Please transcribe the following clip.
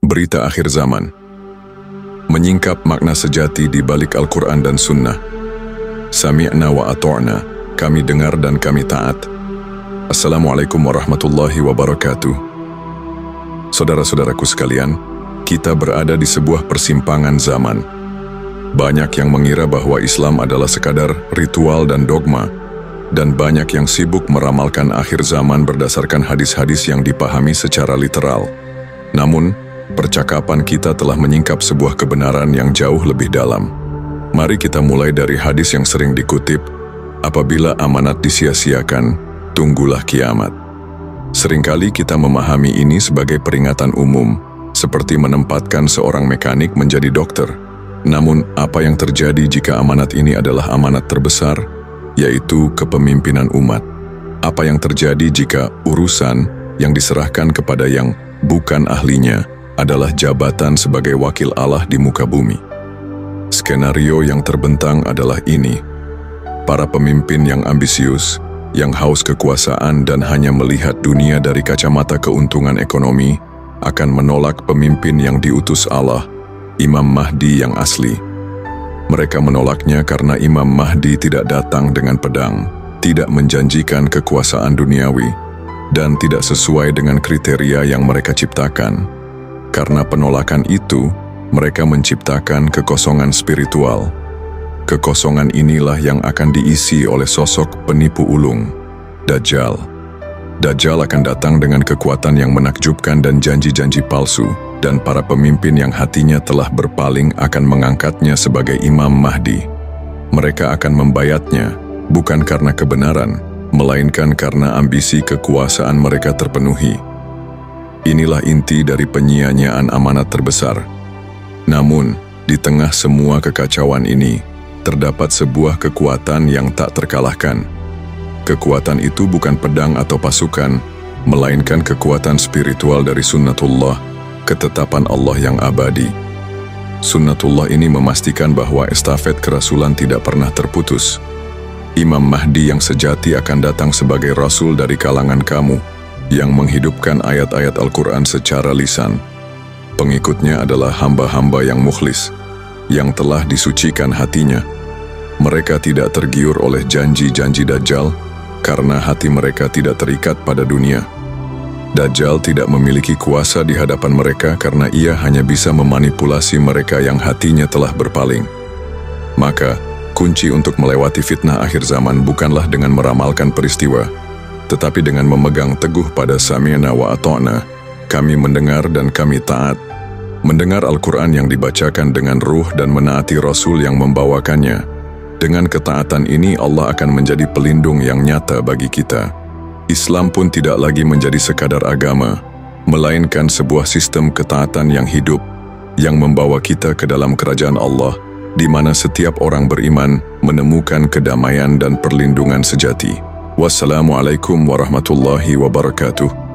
Berita akhir zaman. Menyingkap makna sejati di balik Al-Quran dan Sunnah. Sami'na wa ato'na, kami dengar dan kami taat. Assalamualaikum warahmatullahi wabarakatuh. Saudara-saudaraku sekalian, kita berada di sebuah persimpangan zaman. Banyak yang mengira bahwa Islam adalah sekadar ritual dan dogma, dan banyak yang sibuk meramalkan akhir zaman berdasarkan hadis-hadis yang dipahami secara literal. Namun, percakapan kita telah menyingkap sebuah kebenaran yang jauh lebih dalam. Mari kita mulai dari hadis yang sering dikutip, apabila amanat disia-siakan, tunggulah kiamat. Seringkali kita memahami ini sebagai peringatan umum, seperti menempatkan seorang mekanik menjadi dokter. Namun, apa yang terjadi jika amanat ini adalah amanat terbesar, yaitu kepemimpinan umat? Apa yang terjadi jika urusan yang diserahkan kepada yang bukan ahlinya adalah jabatan sebagai wakil Allah di muka bumi? Skenario yang terbentang adalah ini. Para pemimpin yang ambisius, yang haus kekuasaan dan hanya melihat dunia dari kacamata keuntungan ekonomi, akan menolak pemimpin yang diutus Allah, Imam Mahdi yang asli. Mereka menolaknya karena Imam Mahdi tidak datang dengan pedang, tidak menjanjikan kekuasaan duniawi, dan tidak sesuai dengan kriteria yang mereka ciptakan. Karena penolakan itu, mereka menciptakan kekosongan spiritual. Kekosongan inilah yang akan diisi oleh sosok penipu ulung, Dajjal. Dajjal akan datang dengan kekuatan yang menakjubkan dan janji-janji palsu, dan para pemimpin yang hatinya telah berpaling akan mengangkatnya sebagai Imam Mahdi. Mereka akan membayatnya, bukan karena kebenaran, melainkan karena ambisi kekuasaan mereka terpenuhi. Inilah inti dari penyia-nyiaan amanat terbesar. Namun, di tengah semua kekacauan ini, terdapat sebuah kekuatan yang tak terkalahkan. Kekuatan itu bukan pedang atau pasukan, melainkan kekuatan spiritual dari sunnatullah, ketetapan Allah yang abadi. Sunnatullah ini memastikan bahwa estafet kerasulan tidak pernah terputus. Imam Mahdi yang sejati akan datang sebagai rasul dari kalangan kamu, yang menghidupkan ayat-ayat Al-Quran secara lisan. Pengikutnya adalah hamba-hamba yang mukhlis, yang telah disucikan hatinya. Mereka tidak tergiur oleh janji-janji Dajjal, karena hati mereka tidak terikat pada dunia. Dajjal tidak memiliki kuasa di hadapan mereka karena ia hanya bisa memanipulasi mereka yang hatinya telah berpaling. Maka, kunci untuk melewati fitnah akhir zaman bukanlah dengan meramalkan peristiwa, tetapi dengan memegang teguh pada Sami'na wa ato'na, kami mendengar dan kami taat. Mendengar Al-Quran yang dibacakan dengan ruh dan menaati Rasul yang membawakannya. Dengan ketaatan ini Allah akan menjadi pelindung yang nyata bagi kita. Islam pun tidak lagi menjadi sekadar agama, melainkan sebuah sistem ketaatan yang hidup, yang membawa kita ke dalam kerajaan Allah, di mana setiap orang beriman menemukan kedamaian dan perlindungan sejati. Wassalamualaikum warahmatullahi wabarakatuh.